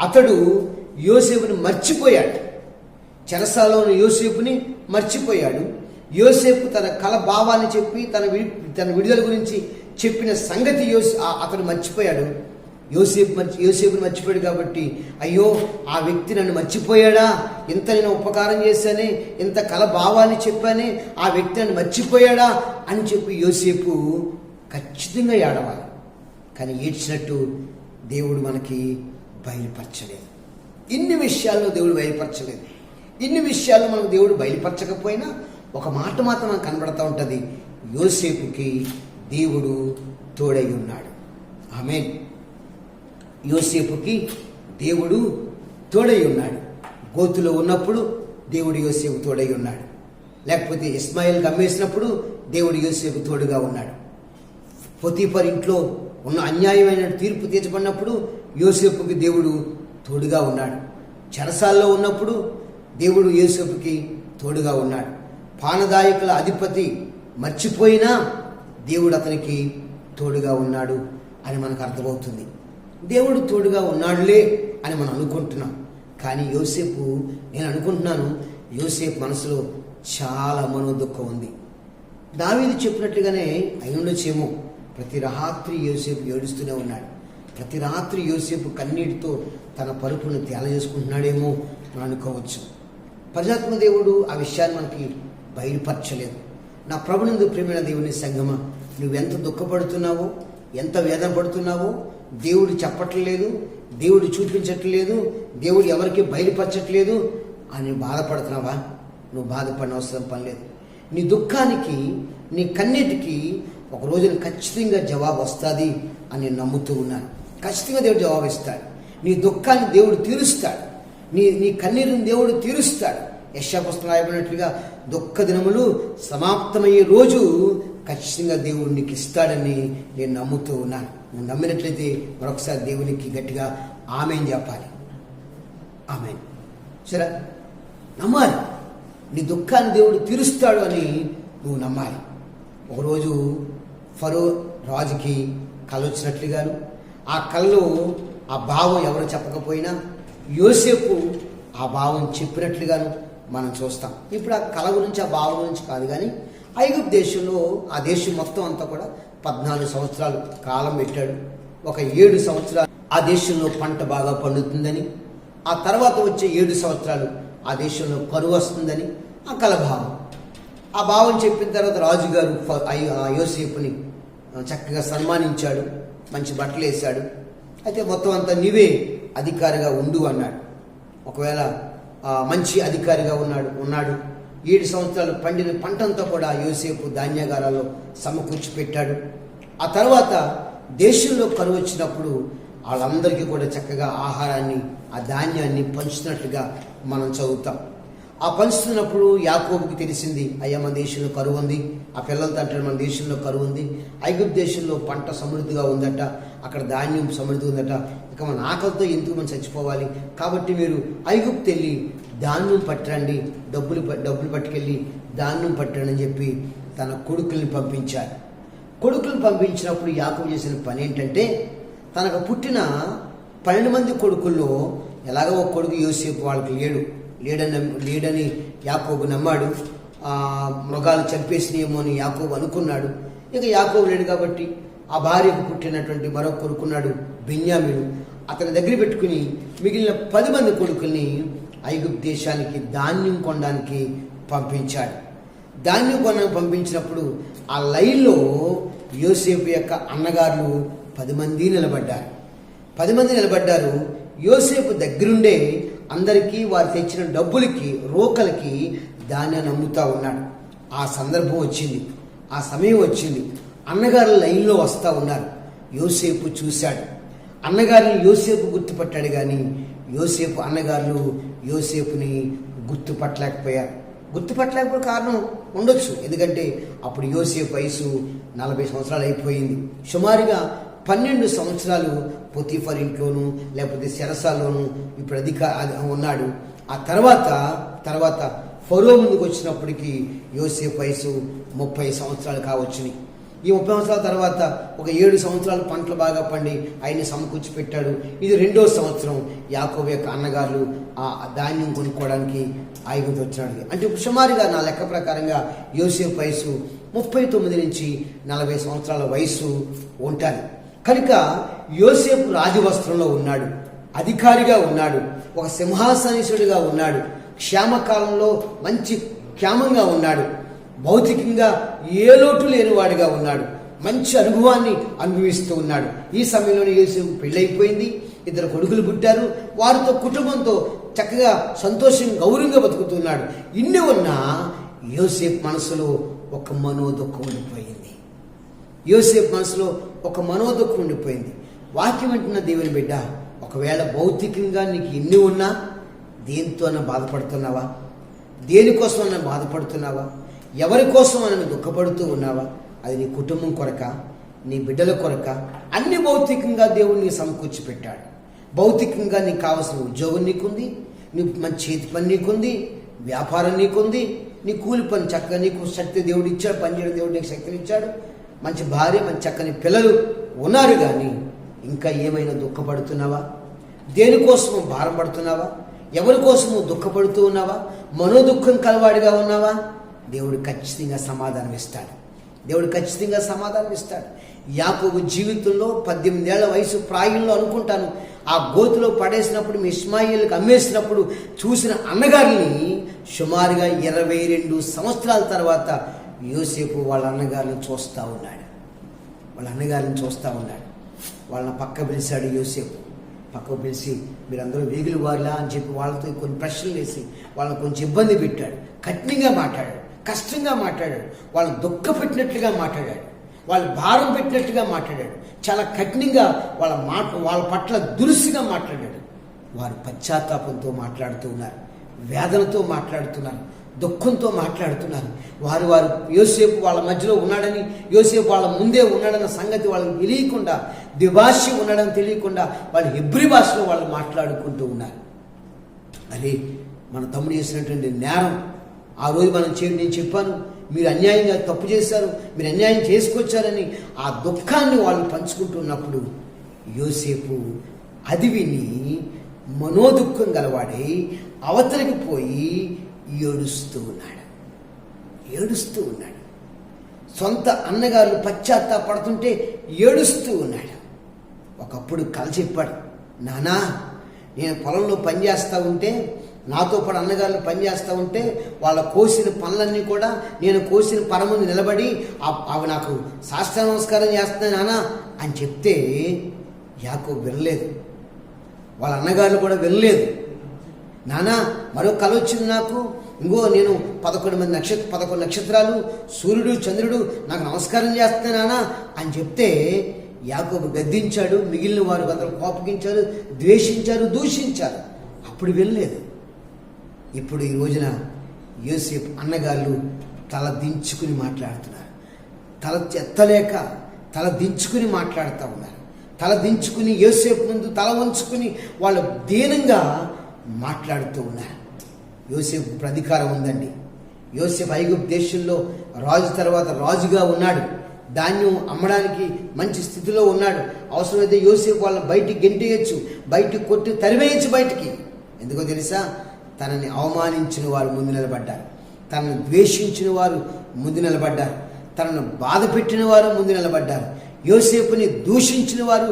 అతడు యోసేపుని మర్చిపోయాడు. చెరసాలోని యోసేపుని మర్చిపోయాడు. యోసేపు తన కల భావాన్ని చెప్పి తన విడుదల గురించి చెప్పిన సంగతి అతడు మర్చిపోయాడు. యోసేపుని మర్చిపోయాడు కాబట్టి అయ్యో ఆ వ్యక్తి నన్ను మర్చిపోయాడా, ఇంత నేను ఉపకారం చేశానే, ఇంత కల భావాన్ని చెప్పానే, ఆ వ్యక్తి నన్ను మర్చిపోయాడా అని చెప్పి యోసేపు ఖచ్చితంగా ఏడవాలి. కానీ ఏడ్చినట్టు దేవుడు మనకి బయలుపరచలేదు. ఇన్ని విషయాల్లో దేవుడు బయలుపరచలేదు. ఇన్ని విషయాల్లో మనకు దేవుడు బయలుపరచకపోయినా ఒక మాట మాత్రం మనకు కనబడతా ఉంటుంది, యోసేపుకి దేవుడు తోడై ఉన్నాడు. ఆమేన్. యోసేపుకి దేవుడు తోడై ఉన్నాడు. గోతులో ఉన్నప్పుడు దేవుడు యోసేపు తోడై ఉన్నాడు. లేకపోతే ఇస్మాయిల్కి అమ్మేసినప్పుడు దేవుడు యోసేపు తోడుగా ఉన్నాడు. పొతిఫర్ ఇంట్లో ఉన్న అన్యాయమైన తీర్పు తీర్చబడినప్పుడు యోసేపుకి దేవుడు తోడుగా ఉన్నాడు. చెరసాల్లో ఉన్నప్పుడు దేవుడు యోసేపుకి తోడుగా ఉన్నాడు. పానదాయకుల అధిపతి మర్చిపోయినా దేవుడు అతనికి తోడుగా ఉన్నాడు అని మనకు అర్థమవుతుంది. దేవుడు తోడుగా ఉన్నాడులే అని మనం అనుకుంటున్నాం. కానీ నేను అనుకుంటున్నాను యోసేపు మనసులో చాలా మనోదుఖం ఉంది. దావీదు చెప్పినట్లుగానే అయి ఉండొచ్చేమో. ప్రతి రాత్రి యోసేపు ఏడుస్తూనే ఉన్నాడు. ప్రతి రాత్రి యోసేపు కన్నీటితో తన పరుపును తేలజేసుకుంటున్నాడేమో మనం అనుకోవచ్చు. పరిశుద్ధాత్మ దేవుడు ఆ విషయాన్ని మనకి బయలుపరచలేదు. నా ప్రభునందు ప్రియమైన దేవుని సంగమా, నువ్వెంత దుఃఖపడుతున్నావో, ఎంత వేదన పడుతున్నావో దేవుడు చెప్పట్లేదు, దేవుడు చూపించట్లేదు, దేవుడు ఎవరికి బయలుపరచట్లేదు అని బాధపడుతున్నావా? నువ్వు బాధపడిన అవసరం పని లేదు. నీ దుఃఖానికి, నీ కన్నీటికి ఒక రోజున ఖచ్చితంగా జవాబు వస్తుంది అని నేను నమ్ముతూ ఉన్నాను. ఖచ్చితంగా దేవుడు జవాబు ఇస్తాడు. నీ దుఃఖాన్ని దేవుడు తీరుస్తాడు. నీ కన్నీరుని దేవుడు తీరుస్తాడు. యెషయా పుస్తకం రాయబడినట్లుగా దుఃఖ దినములు సమాప్తమయ్యే రోజు ఖచ్చితంగా దేవుడు నీకు ఇస్తాడని నేను నమ్ముతూ ఉన్నాను. నువ్వు నమ్మినట్లయితే మరొకసారి దేవునికి గట్టిగా ఆమేన్ చెప్పాలి. ఆమేన్. సరే, నమ్మాలి. నీ దుఃఖాన్ని దేవుడు తీరుస్తాడు అని నువ్వు నమ్మాలి. ఒకరోజు ఫరో రాజుకి కళ వచ్చినట్లుగాను, ఆ కళలో ఆ భావం ఎవరు చెప్పకపోయినా యోసేపు ఆ భావం చెప్పినట్లుగాను మనం చూస్తాం. ఇప్పుడు ఆ కళ గురించి, ఆ భావం గురించి కాదు, కానీ ఐగుప్తు దేశంలో ఆ దేశం మొత్తం అంతా కూడా 14 సంవత్సరాలు కాలం పెట్టాడు. ఒక 7 సంవత్సరాలు ఆ దేశంలో పంట బాగా పండుతుందని, ఆ తర్వాత వచ్చే 7 సంవత్సరాలు ఆ దేశంలో కరువు వస్తుందని ఆ కళ భావం. ఆ భావం చెప్పిన తర్వాత రాజుగారు యోసేపుని చక్కగా సన్మానించాడు. మంచి బట్టలు వేశాడు. అయితే మొత్తం అంతా నీవే అధికారిగా ఉండు అన్నాడు. ఒకవేళ మంచి అధికారిగా ఉన్నాడు 7 సంవత్సరాలు పండిన పంటంతా కూడా యోసేపు ధాన్యాగారాల్లో సమకూర్చి పెట్టాడు. ఆ తర్వాత దేశంలో కరువు వచ్చినప్పుడు వాళ్ళందరికీ కూడా చక్కగా ఆహారాన్ని, ఆ ధాన్యాన్ని పంచుతున్నట్లుగా మనం చదువుతాం. ఆ పంచుతున్నప్పుడు యాకోబుకి తెలిసింది, అయ్యా మన దేశంలో కరువు ఉంది. ఆ పిల్లలతో అంటారు, మన దేశంలో కరువు ఉంది, ఐగుప్తు దేశంలో పంట సమృద్ధిగా ఉందట, అక్కడ ధాన్యం సమృద్ధి ఉందట, ఇక మన ఆకలితో ఎందుకు మనం చచ్చిపోవాలి, కాబట్టి మీరు ఐగుప్తు వెళ్ళి ధాన్యం పట్టండి, డబ్బులు పట్టుకెళ్ళి ధాన్యం పట్టండి అని చెప్పి తన కొడుకుల్ని పంపించారు. కొడుకులను పంపించినప్పుడు యాకోబు చేసిన పని ఏంటంటే, తనకు పుట్టిన 12 మంది కొడుకుల్లో ఎలాగో ఒక కొడుకు యోసేపు వాళ్ళకి లేడని యాకోబు నమ్మాడు. మృగాలు చంపేసినేమో అని యాకోబు అనుకున్నాడు. ఇక యాకోబు లేడు కాబట్టి ఆ భార్యకు పుట్టినటువంటి మరొక కొడుకున్నాడు బెన్యామీను, అతని దగ్గర పెట్టుకుని మిగిలిన 10 మంది కొడుకుల్ని ఐగుప్తు దేశానికి ధాన్యం కొనడానికి పంపించాడు. ధాన్యం కొనడానికి పంపించినప్పుడు ఆ లైన్లో యోసేపు యొక్క అన్నగారులు 10 మంది నిలబడ్డారు. 10 మంది నిలబడ్డారు. యోసేపు దగ్గరుండే అందరికీ వారు తెచ్చిన డబ్బులకి, రోకలకి ధాన్యాన్ని అమ్ముతా ఉన్నాడు. ఆ సందర్భం వచ్చింది, ఆ సమయం వచ్చింది. అన్నగారు లైన్లో వస్తూ ఉన్నారు. యోసేపు చూశాడు. అన్నగారిని యోసేపు గుర్తుపట్టాడు, కానీ యోసేపు అన్నగారులు యోసేపుని గుర్తుపట్టలేకపోయారు. గుర్తుపట్టలేకపోతే కారణం ఉండొచ్చు, ఎందుకంటే అప్పుడు యోసేపు వయసు 40 సంవత్సరాలు అయిపోయింది. సుమారుగా 12 సంవత్సరాలు పొతీఫర్ ఇంట్లోనూ లేకపోతే చెరసాల్లోనూ ఇప్పుడు ఉన్నాడు. ఆ తర్వాత ఫరో ముందుకు వచ్చినప్పటికీ యోసేపు వయసు 30 సంవత్సరాలు కావచ్చుని. ఈ 30 సంవత్సరాల తర్వాత ఒక 7 సంవత్సరాలు పంటలు బాగా పండి ఆయన్ని సమకూర్చి పెట్టాడు. ఇది 2వ సంవత్సరం యాకోబు యొక్క అన్నగారులు ఆ ధాన్యం కొనుక్కోవడానికి ఐగుప్తు వచ్చినాడు. అంటే సుమారుగా నా లెక్క ప్రకారంగా యోసేపు వయసు 39 నుంచి 40 సంవత్సరాల వయసు ఉంటుంది. కనుక యోసేపు రాజవస్త్రంలో ఉన్నాడు, అధికారిగా ఉన్నాడు, ఒక సింహాసనీసుడిగా ఉన్నాడు, క్షేమకాలంలో మంచి క్షేమంగా ఉన్నాడు, భౌతికంగా ఏ లోటు లేనివాడిగా ఉన్నాడు, మంచి అనుభవాన్ని అనుభవిస్తూ ఉన్నాడు. ఈ సమయంలోనే యోసేపు పెళ్ళైపోయింది, 2 కొడుకులు పుట్టారు, వారితో కుటుంబంతో చక్కగా సంతోషంగా గౌరవంగా బతుకుతున్నాడు. ఇన్ని ఉన్నా యోసేపు మనసులో ఒక మనోదుఖం ఉండిపోయింది. యోసేపు మనసులో ఒక మనోదుఖం ఉండిపోయింది. వాక్యం వింటున్న దేవుని బిడ్డ, ఒకవేళ భౌతికంగా నీకు ఎన్ని ఉన్నా దేనితోనన్నా బాధపడుతున్నావా? దేనికోసమన్నా బాధపడుతున్నావా? ఎవరి కోసం అని దుఃఖపడుతూ ఉన్నావా? అది నీ కుటుంబం కొరక, నీ బిడ్డల కొరక? అన్ని భౌతికంగా దేవుడిని సమకూర్చి పెట్టాడు. భౌతికంగా నీకు కావాల్సిన ఉద్యోగం నీకుంది, నీ మంచి చేతి పని నీకుంది, వ్యాపారం నీకుంది, నీ కూలి పని చక్కగా నీకు శక్తి దేవుడు ఇచ్చాడు, పనిచేయడం దేవుడు నీకు శక్తిని ఇచ్చాడు, మంచి భార్య, మంచి చక్కని పిల్లలు ఉన్నారు. కానీ ఇంకా ఏమైనా దుఃఖపడుతున్నావా? దేనికోసము భారం పడుతున్నావా? ఎవరి కోసము దుఃఖపడుతూ ఉన్నావా? మనోదుఖం కలవాడిగా ఉన్నావా? దేవుడు ఖచ్చితంగా సమాధానం ఇస్తాడు. దేవుడు ఖచ్చితంగా సమాధానం ఇస్తాడు. యాకోబు జీవితంలో 18 ఏళ్ల వయసు ప్రాయంలో అనుకుంటాను, ఆ గోతులో పడేసినప్పుడు, మీ ఇష్మాయిల్కి అమ్మేసినప్పుడు చూసిన అన్నగారిని సుమారుగా 22 సంవత్సరాల తర్వాత యోసేపు వాళ్ళ అన్నగారిని చూస్తూ ఉన్నాడు. వాళ్ళని పక్క పిలిచాడు యోసేపు. పక్కకు పిలిచి, మీరందరూ వేగులు వారిలా అని చెప్పి వాళ్ళతో కొన్ని ప్రశ్నలు వేసి వాళ్ళని కొంచెం ఇబ్బంది పెట్టాడు. కఠినంగా మాట్లాడాడు, కష్టంగా మాట్లాడాడు, వాళ్ళని దుఃఖపెట్టినట్లుగా మాట్లాడాడు, వాళ్ళు భారం పెట్టినట్టుగా మాట్లాడాడు, చాలా కఠినంగా వాళ్ళ పట్ల దురుసుగా మాట్లాడాడు. వారు పశ్చాత్తాపంతో మాట్లాడుతూ ఉన్నారు, వేదనతో మాట్లాడుతున్నారు, దుఃఖంతో మాట్లాడుతున్నారు. వారు యోసేపు వాళ్ళ మధ్యలో ఉన్నాడని, యోసేపు వాళ్ళ ముందే ఉన్నాడన్న సంగతి వాళ్ళకి తెలియకుండా, ద్విభాష ఉన్నాడని తెలియకుండా వాళ్ళు హెబ్రీ భాషలో వాళ్ళు మాట్లాడుకుంటూ ఉన్నారు. అరే, మన తమ్ముడు చేసినటువంటి నేరం ఆ రోజు నేను చెప్పాను, మీరు అన్యాయంగా తప్పు చేశారు, మీరు అన్యాయం చేసుకొచ్చారని ఆ దుఃఖాన్ని వాళ్ళు పంచుకుంటున్నప్పుడు యోసేపు అది విని మనోదుఖం గలవాడై అవతలికి పోయి ఏడుస్తూ ఉన్నాడు. సొంత అన్నగారు పశ్చాత్తాపడుతుంటే ఏడుస్తూ ఉన్నాడు. ఒకప్పుడు కల చెప్పాడు, నానా నేను పొలంలో పనిచేస్తూ ఉంటే, నాతో పాటు అన్నగారులు పనిచేస్తూ ఉంటే వాళ్ళ కోసిన పనులన్నీ కూడా నేను కోసిన పరముని నిలబడి అవి నాకు సాష్టాంగ నమస్కారం చేస్తున్నాను నాన్న అని చెప్తే యాకోబు వినలేదు, వాళ్ళ అన్నగారు కూడా వినలేదు. నానా మరో కల వచ్చింది నాకు, ఇంకో నేను 11 నక్షత్రాలు, సూర్యుడు చంద్రుడు నాకు నమస్కారం చేస్తున్నాయి నానా అని చెప్తే యాకోబు గద్దించాడు. మిగిలిన వారు అందరూ కోపగించారు, ద్వేషించారు, దూషించారు. అప్పుడు వెళ్ళలేదు. ఇప్పుడు ఈ రోజున యోసేపు అన్నగారు తల దించుకుని మాట్లాడుతున్నారు. తల ఎత్తలేక తల దించుకుని మాట్లాడుతూ ఉన్నారు. తల దించుకుని యోసేపు ముందు తల వంచుకుని వాళ్ళు దీనంగా మాట్లాడుతూ ఉన్నారు. యోసేపు అధికారం ఉందండి. యోసేపు ఐగుప్తు దేశంలో రాజు తర్వాత రాజుగా ఉన్నాడు. ధాన్యం అమ్మడానికి మంచి స్థితిలో ఉన్నాడు. అవసరమైతే యోసేపు వాళ్ళని బయటికి గెంటేయచ్చు, బయటికి కొట్టి తరివేయచ్చు బయటికి. ఎందుకో తెలుసా? తనని అవమానించిన వారు ముందు నిలబడ్డారు, తనను ద్వేషించిన వారు ముందు నిలబడ్డారు, తనను బాధ పెట్టిన వారు ముందు నిలబడ్డారు, యోసేపుని దూషించిన వారు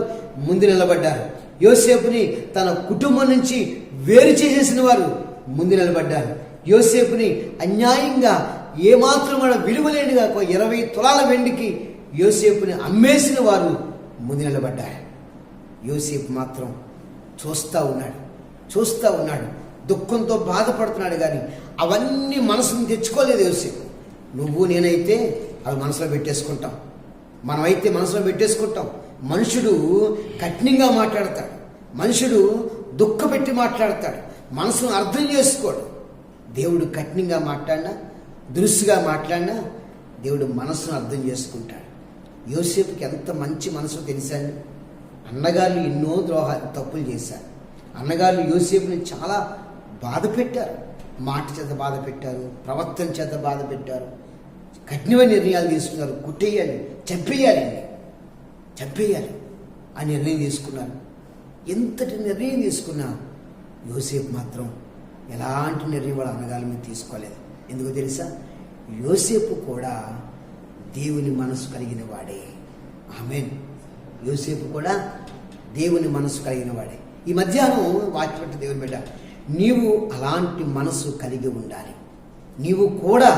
ముందు నిలబడ్డారు, యోసేపుని తన కుటుంబం నుంచి వేరు చేసేసిన వారు ముందు నిలబడ్డారు, యోసేపుని అన్యాయంగా ఏమాత్రం కూడా విలువలేనిగా 20 తులాల వెండికి యోసేపుని అమ్మేసిన వారు ముందు నిలబడ్డారు. యోసేపు మాత్రం చూస్తూ ఉన్నాడు, దుఃఖంతో బాధపడుతున్నాడు. కానీ అవన్నీ మనసును తెచ్చుకోలేదు యోసేపు. నువ్వు నేనైతే అవి మనసులో పెట్టేసుకుంటాం, మనమైతే మనసులో పెట్టేసుకుంటాం. మనుషుడు కఠినంగా మాట్లాడతాడు, మనుషుడు దుఃఖపెట్టి మాట్లాడతాడు, మనసును అర్థం చేసుకోడు. దేవుడు కఠినంగా మాట్లాడినా, దురుసుగా మాట్లాడినా దేవుడు మనసును అర్థం చేసుకుంటాడు. యోసేపుకి ఎంత మంచి మనసు తెలుసండి. అన్నగారు ఎన్నో తప్పులు చేశారు. అన్నగారు యోసేపుని చాలా బాధ పెట్టారు, మాట చేత బాధ పెట్టారు, ప్రవర్తన చేత బాధ పెట్టారు, కఠినమైన నిర్ణయాలు తీసుకున్నారు. కుట్టేయాలి, చంపేయాలి ఆ నిర్ణయం తీసుకున్నారు. ఎంతటి నిర్ణయం తీసుకున్నా యోసేపు మాత్రం ఎలాంటి నిర్ణయం వాళ్ళ అన్నగారి మీద తీసుకోలేదు. ఎందుకు తెలుసా? యోసేపు కూడా దేవుని మనసు కలిగిన వాడే. ఆమేన్. యోసేపు కూడా దేవుని మనసు కలిగిన వాడే. ఈ మధ్యాహ్నం వాక్యపెట్టి దేవుని బిడ్డ, నీవు అలాంటి మనసు కలిగి ఉండాలి. నీవు కూడా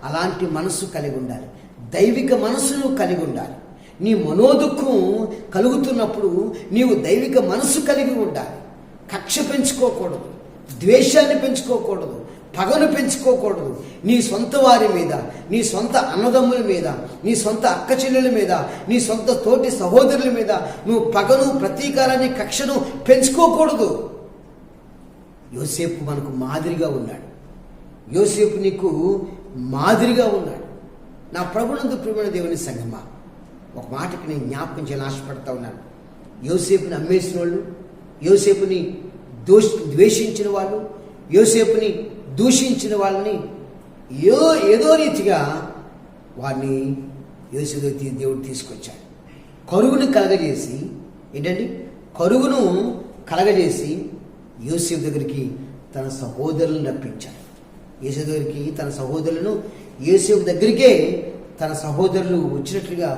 అలాంటి మనసు కలిగి ఉండాలి. దైవిక మనసును కలిగి ఉండాలి. నీ మనోదుఖం కలుగుతున్నప్పుడు నీవు దైవిక మనసు కలిగి ఉండాలి. కక్ష పెంచుకోకూడదు, ద్వేషాన్ని పెంచుకోకూడదు, పగను పెంచుకోకూడదు. నీ సొంత వారి మీద, నీ సొంత అన్నదమ్ముల మీద, నీ సొంత అక్క చెల్లెల మీద, నీ సొంత తోటి సహోదరుల మీద నువ్వు పగను, ప్రతీకారాన్ని, కక్షను పెంచుకోకూడదు. యోసేపు మనకు మాదిరిగా ఉన్నాడు. యోసేపు నీకు మాదిరిగా ఉన్నాడు. నా ప్రభునందు ప్రియమైన దేవుని సంగమా, ఒక మాటకి నేను జ్ఞాపకం చేయాలని ఆశపడతా ఉన్నాను. యోసేపుని అమ్మేసిన వాళ్ళు, యోసేపుని ద్వేషించిన వాళ్ళు, యోసేపుని దూషించిన వాళ్ళని ఏదో రీతిగా వారిని యోసేపు దేవుడు తీసుకొచ్చాడు. కరువును కలగజేసి, ఏంటండి కరువును కలగజేసి యోసేపు దగ్గరికి తన సహోదరులను రప్పించాడు. యోసేపు దగ్గరికి తన సహోదరులను, యోసేపు దగ్గరికే తన సహోదరులు వచ్చినట్లుగా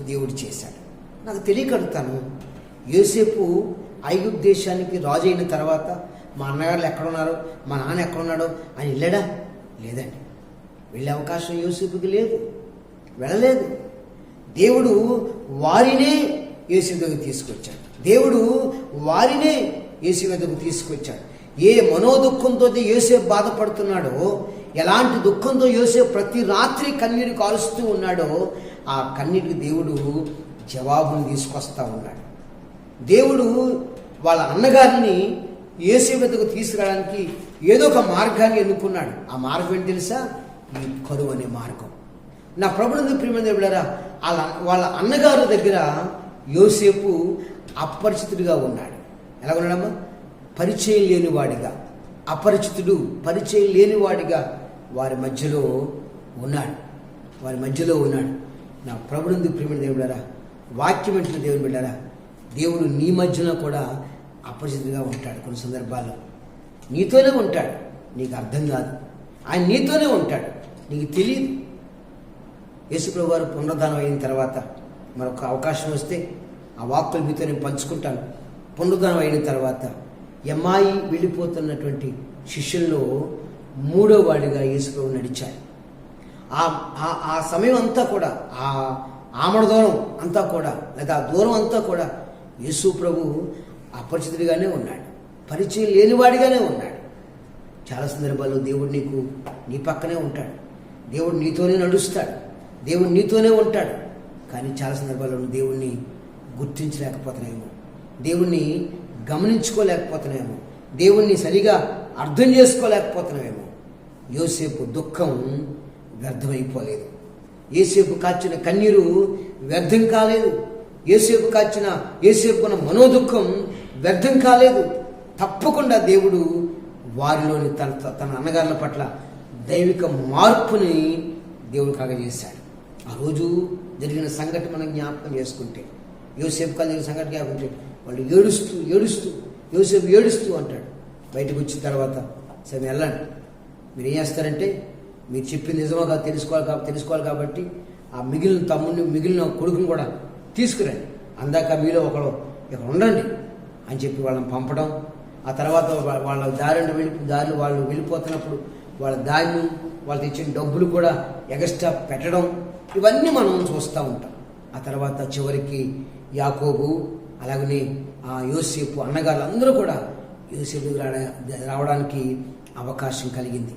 దేవుడు చేశాడు. నాకు తెలియకడుగుతాను, యోసేపు ఐగుప్తు దేశానికి రాజు అయిన తర్వాత మా అన్నగారులు ఎక్కడున్నారో, మా నాన్న ఎక్కడున్నాడో అని వెళ్ళాడా? లేదండి. వెళ్ళే అవకాశం యోసేపుకి లేదు, వెళ్ళలేదు. దేవుడు వారినే యోసేపు దగ్గరికి తీసుకొచ్చాడు. దేవుడు వారినే యోసేపు దగ్గరికి తీసుకొచ్చాడు. ఏ మనోదుఖంతో యోసేపు బాధపడుతున్నాడో, ఎలాంటి దుఃఖంతో యోసేపు ప్రతి రాత్రి కన్నీరు కాలుస్తూ ఉన్నాడో, ఆ కన్నీటికి దేవుడు జవాబును తీసుకొస్తా ఉన్నాడు. దేవుడు వాళ్ళ అన్నగారిని యోసేపు వద్దకు తీసుకురావడానికి ఏదో ఒక మార్గాన్ని ఎన్నుకున్నాడు. ఆ మార్గం ఏంటి తెలుసా? ఈ కరువు అనే మార్గం. నా ప్రభునందు ప్రియమైన దేవుడారా, వాళ్ళ అన్నగారు దగ్గర యోసేపు అపరిచితుడిగా ఉన్నాడు. ఎలా ఉన్నాడమ్మా? పరిచయం లేనివాడిగా, అపరిచితుడు, పరిచయం లేనివాడిగా వారి మధ్యలో ఉన్నాడు. నా ప్రభునందు ప్రియమైన దేవుడారా, వాక్యం వింటున్న దేవుని బిడ్డారా, దేవుడు నీ మధ్యలో కూడా అపరిచితుడిగా ఉంటాడు. కొన్ని సందర్భాల్లో నీతోనే ఉంటాడు, నీకు అర్థం కాదు. ఆయన నీతోనే ఉంటాడు, నీకు తెలియదు. యేసుప్రభువు వారు పునరుద్ధానం అయిన తర్వాత మరొక అవకాశం వస్తే ఆ వాక్కులు మీతో నేను పంచుకుంటాను. పునరుద్ధానం అయిన తర్వాత ఎమ్మాయి వెళ్ళిపోతున్నటువంటి శిష్యుల్లో 3వ వాడిగా యేసుప్రభువు నడిచాడు. ఆ సమయం అంతా కూడా, ఆ ఆమడ దూరం అంతా కూడా, లేదా ఆ దూరం అంతా కూడా యేసు ప్రభు అపరిచితుడిగానే ఉన్నాడు, పరిచయం లేనివాడిగానే ఉన్నాడు. చాలా సందర్భాల్లో దేవుడు నీ పక్కనే ఉంటాడు, దేవుడు నీతోనే నడుస్తాడు, దేవుడు నీతోనే ఉంటాడు. కానీ చాలా సందర్భాల్లో దేవుణ్ణి గుర్తించలేకపోతున్నాయేమో, దేవుణ్ణి గమనించుకోలేకపోతున్నాయేమో, దేవుణ్ణి సరిగా అర్థం చేసుకోలేకపోతున్నామేమో. యోసేపు దుఃఖం వ్యర్థమైపోలేదు, యోసేపు కార్చిన కన్నీరు వ్యర్థం కాలేదు, యోసేపుకున్న మనోదుఖం వ్యర్థం కాలేదు. తప్పకుండా దేవుడు వారిలోని తన అన్నగారుల పట్ల దైవిక మార్పుని దేవుడు కలగజేశాడు. ఆ రోజు జరిగిన సంఘటన మనం జ్ఞాపకం చేసుకుంటే, యోసేపు కలిగిన సంఘటన జ్ఞాపకం, వాళ్ళు ఏడుస్తూ యోసేపు ఏడుస్తూ అంటాడు. బయటకు వచ్చిన తర్వాత సరే వెళ్ళండి, మీరు ఏం చేస్తారంటే మీరు చెప్పింది నిజమో కాదు తెలుసుకోవాలి కాబట్టి ఆ మిగిలిన తమ్ముడిని మిగిలిన కొడుకుని కూడా తీసుకురండి, అందాక మీలో ఒకరు ఇక్కడ ఉండండి అని చెప్పి వాళ్ళని పంపడం. ఆ తర్వాత వాళ్ళ దారిలో వాళ్ళు వెళ్ళిపోతున్నప్పుడు వాళ్ళ ధాన్యం వాళ్ళు తెచ్చిన డబ్బులు కూడా ఎగస్ట్రా పెట్టడం, ఇవన్నీ మనం చూస్తూ ఉంటాం. ఆ తర్వాత చివరికి యాకోబు అలాగనే ఆ యోసేపు అన్నగారులు అందరూ కూడా యోసేపు రావడానికి అవకాశం కలిగింది.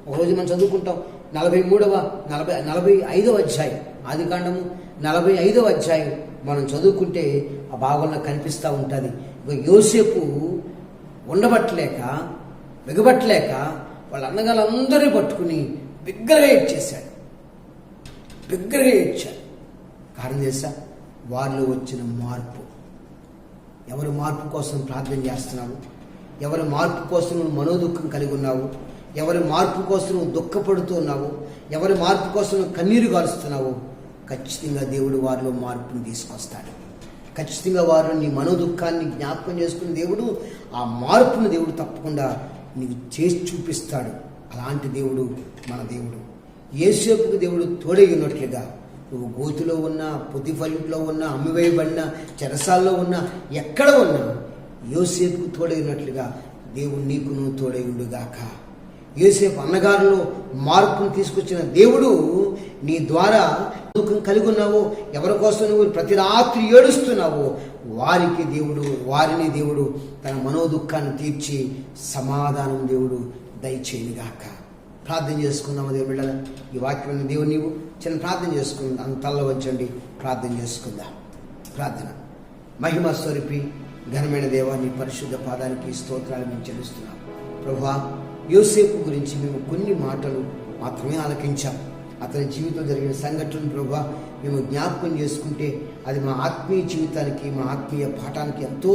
ఒకరోజు మనం చదువుకుంటాం 45వ అధ్యాయం, ఆదికాండము 45వ అధ్యాయం మనం చదువుకుంటే ఆ భాగంలో కనిపిస్తూ ఉంటుంది. యోసేపు ఉండబట్టలేక బిగబట్టలేక వాళ్ళ అన్నగాళ్ళందరినీ పట్టుకుని బిగ్గరగా ఏడ్చేశాడు. కారణం చేశా వారిలో వచ్చిన మార్పు. ఎవరి మార్పు కోసం ప్రార్థన చేస్తున్నావు, ఎవరి మార్పు కోసం నువ్వు మనోదుఖం కలిగి ఉన్నావు, ఎవరి మార్పు కోసం నువ్వు దుఃఖపడుతున్నావు, ఎవరి మార్పు కోసం నువ్వు కన్నీరు కాలుస్తున్నావు, ఖచ్చితంగా దేవుడు వారిలో మార్పుని తీసుకొస్తాడు. ఖచ్చితంగా వారు నీ మనోదుఖాన్ని జ్ఞాపకం చేసుకుని దేవుడు ఆ మార్పును దేవుడు తప్పకుండా నీకు చేసి చూపిస్తాడు. అలాంటి దేవుడు మన దేవుడు. యోసేపుకు దేవుడు తోడై ఉన్నట్లుగా నువ్వు గోతిలో ఉన్నా, పొతిఫలింట్లో ఉన్నా, అమ్మివేయబడిన చెరసాల్లో ఉన్నా, ఎక్కడ ఉన్నా యోసేపుకు తోడై ఉన్నట్లుగా దేవుడు నీకును తోడై ఉండుగాక. యోసేపు అన్నగారిలో మార్పును తీసుకొచ్చిన దేవుడు నీ ద్వారా దుఃఖం కలిగి ఉన్నావో, ఎవరి కోసం నువ్వు ప్రతి రాత్రి ఏడుస్తున్నావో వారిని దేవుడు తన మనోదుఖాన్ని తీర్చి సమాధానం దేవుడు దయచేయుగాక. ప్రార్థన చేసుకుందాం. దేవుడి బిడ్డల ఈ వాక్యం దేవుడు నీవు చిన్న ప్రార్థన చేసుకుందాం. తల్ల వంచండి, ప్రార్థన చేసుకుందాం. ప్రార్థన. మహిమ స్వరూపి ఘనమైన దేవాన్ని పరిశుద్ధ పాదానికి స్తోత్రాలు మేము చెల్లిస్తున్నాం. ప్రభువా, యోసేపు గురించి మేము కొన్ని మాటలు మాత్రమే ఆలకించాం. అతని జీవితంలో జరిగిన సంఘటనలు ప్రభువా మేము జ్ఞాపకం చేసుకుంటే అది మా ఆత్మీయ జీవితానికి, మా ఆత్మీయ పాఠానికి ఎంతో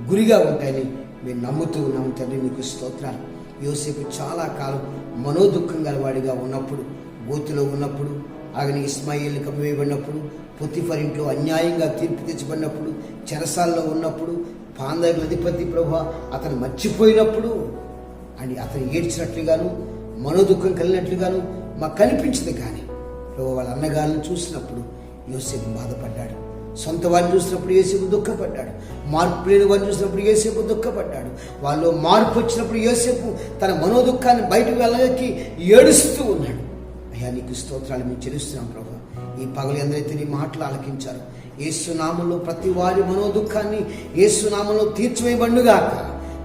గురిగా ఉంటాయని మేము నమ్ముతూ ఉన్నాము. తండ్రి మీకు స్తోత్రాలు. యోసేపు చాలా కాలం మనోదుఖం గలవాడిగా ఉన్నప్పుడు, గోతిలో ఉన్నప్పుడు, ఆగని ఇస్మాయిల్ని కమ్మివేయబడినప్పుడు, పొతిఫర్ ఇంట్లో అన్యాయంగా తీర్పు తెచ్చబడినప్పుడు, చెరసాల్లో ఉన్నప్పుడు, పాందరుల అధిపతి ప్రభువా అతను మర్చిపోయినప్పుడు అని అతను ఏడ్చినట్లుగాను మనోదుఖం కలిగినట్లుగాను మాకు కనిపించింది. కానీ ప్రభు వాళ్ళ అన్నగారిని చూసినప్పుడు యోసేపు బాధపడ్డాడు, సొంత వారిని చూసినప్పుడు యోసేపు దుఃఖపడ్డాడు, మార్పు లేని వారిని చూసినప్పుడు యోసేపు దుఃఖపడ్డాడు. వాళ్ళు మార్పు వచ్చినప్పుడు యోసేపు తన మనోదుఖాన్ని బయటకు వెళ్ళకి ఏడుస్తూ ఉన్నాడు. అయ్యా నీకు స్తోత్రాలు మేము చెల్లిస్తున్నాం ప్రభు. ఈ పగలు ఎందరైతే నీ మాటలు ఆలకించారు, యేసునామంలో ప్రతి వారి మనోదుఖాన్ని యేసునామంలో తీర్చివేయబడుగాక.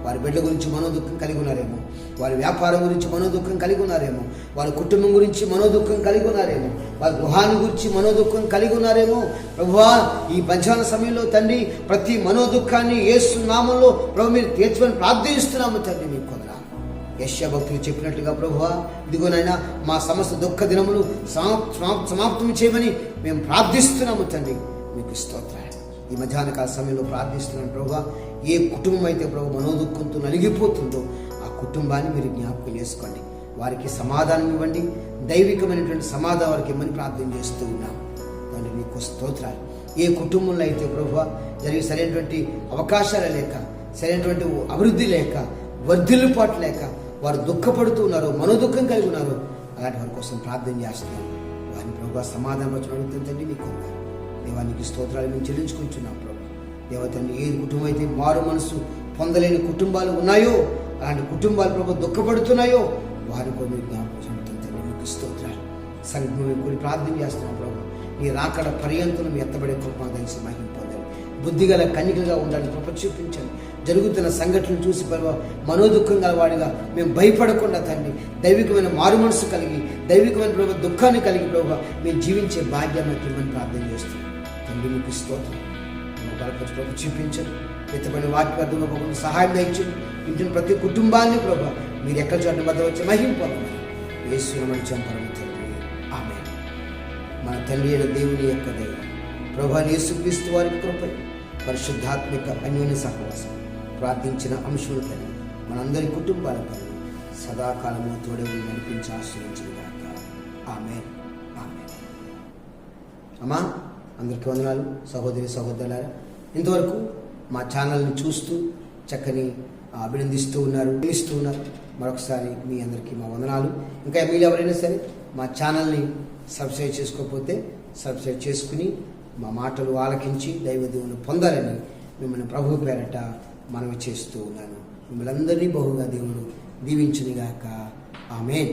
వారి బిడ్డ గురించి మనోదుఖం కలిగి ఉన్నారేమో, వారి వ్యాపారం గురించి మనోదుఖం కలిగి ఉన్నారేమో, వారి కుటుంబం గురించి మనోదుఖం కలిగి ఉన్నారేమో, వారి గృహాన్ని గురించి మనోదుఖం కలిగి ఉన్నారేమో. ప్రభువా ఈ పంచాల సమయంలో తండ్రి ప్రతి మనోదుఖాన్ని యేసు నామంలో ప్రభు మీరు తీర్చమని ప్రార్థిస్తున్నాము తండ్రి. మీకు కొందరా యెషయా భక్తులు చెప్పినట్లుగా ప్రభువా ఇదిగోనైనా మా సమస్త దుఃఖ దినములు సమాప్తం చేయమని మేము ప్రార్థిస్తున్నాము తండ్రి. మీకు స్తోత్రాలు. ఈ మధ్యాహ్న కాల సమయంలో ప్రార్థిస్తున్నాను ప్రభువా, ఏ కుటుంబం అయితే ప్రభు మనోదుఖంతో నలిగిపోతుందో ఆ కుటుంబాన్ని మీరు జ్ఞాపకం చేసుకోండి, వారికి సమాధానం ఇవ్వండి, దైవికమైనటువంటి సమాధానం వారికి ఇవ్వమని ప్రార్థన చేస్తూ ఉన్నాం తండ్రి. మీకు స్తోత్రాలు. ఏ కుటుంబంలో అయితే ప్రభువా జరిగే సరైనటువంటి అవకాశాలు లేక, సరైనటువంటి అభివృద్ధి లేక, వర్ధిల్లుపాటు లేక వారు దుఃఖపడుతూ ఉన్నారో, మనోదుఖం కలిగి ఉన్నారో అలాంటి వారి కోసం ప్రార్థన చేస్తున్నాం. వారిని ప్రభువా సమాధానం వచ్చి అడుగుతుందండి. మీకు దేవానికి స్తోత్రాలు మేము చెల్లించుకుంటున్నాం ప్రభు. దేవతండి ఏ కుటుంబం అయితే మారు మనసు పొందలేని కుటుంబాలు ఉన్నాయో, అలాంటి కుటుంబాలు ప్రభు దుఃఖపడుతున్నాయో వారి కూడా మీరు జ్ఞాపకం చెబుతుంది. మీకు స్తోత్రాలు. సంఘం కూడి ప్రార్థన చేస్తున్నాం ప్రభు. నీ రాకడ పర్యంతం ఎత్తబడే కృప తెలిసి మహిమ పొందండి. బుద్ధిగల కన్నికగా ఉండాలని కృప చూపించండి. జరుగుతున్న సంఘటనలు చూసి మనోదుఖం గలవాడిగా మేము భయపడకుండా తండ్రి దైవికమైన మారు మనసు కలిగి దైవికమైన ప్రభు దుఃఖాన్ని కలిగి ప్రభు మేము జీవించే భాగ్యాన్ని ప్రార్థన చేస్తున్నాం. తండ్రి మీకు స్తోత్రం. బలపరిచి ప్రభు చూపించండి. ఎత్తబడిన వాక్య అర్థంగా ప్రభు సహాయం దయచండి. ఇంటిని ప్రతి కుటుంబాన్ని ప్రభు మీరు ఎక్కడ చోట వద్ద వచ్చి మహిమ పొందమని యేసు నామమున పరమ తండ్రి ఆమేన్. మన తండ్రి అయిన దేవుని యొక్క దయ, ప్రభువైన యేసుక్రీస్తు వారి కృప, పరిశుద్ధాత్మిక అన్యోన్య సహవాసం ప్రార్థించిన అంశములు కలిగి మనందరి కుటుంబాలపై సదాకాలము తోడే నడిపించి ఆశ్రయించినగాక. ఆమేన్. ఆమేన్. అమ్మా అందరికీ వందనాలు. సహోదరి సహోదరులారా, ఇంతవరకు మా ఛానల్ని చూస్తూ చక్కని అభినందిస్తూ ఉన్నారు, ఇస్తూ ఉన్నారు. మరొకసారి మీ అందరికీ మా వందనాలు. ఇంకా మీరు ఎవరైనా సరే మా ఛానల్ని సబ్స్క్రైబ్ చేసుకోకపోతే సబ్స్క్రైబ్ చేసుకుని మా మాటలు ఆలకించి దైవ దేవుని పొందాలని మిమ్మల్ని ప్రభు పేరట మనవి చేస్తూ ఉన్నాను. మిమ్మల్ని అందరినీ బహుగా దేవుడు దీవించునుగాక. ఆమేన్.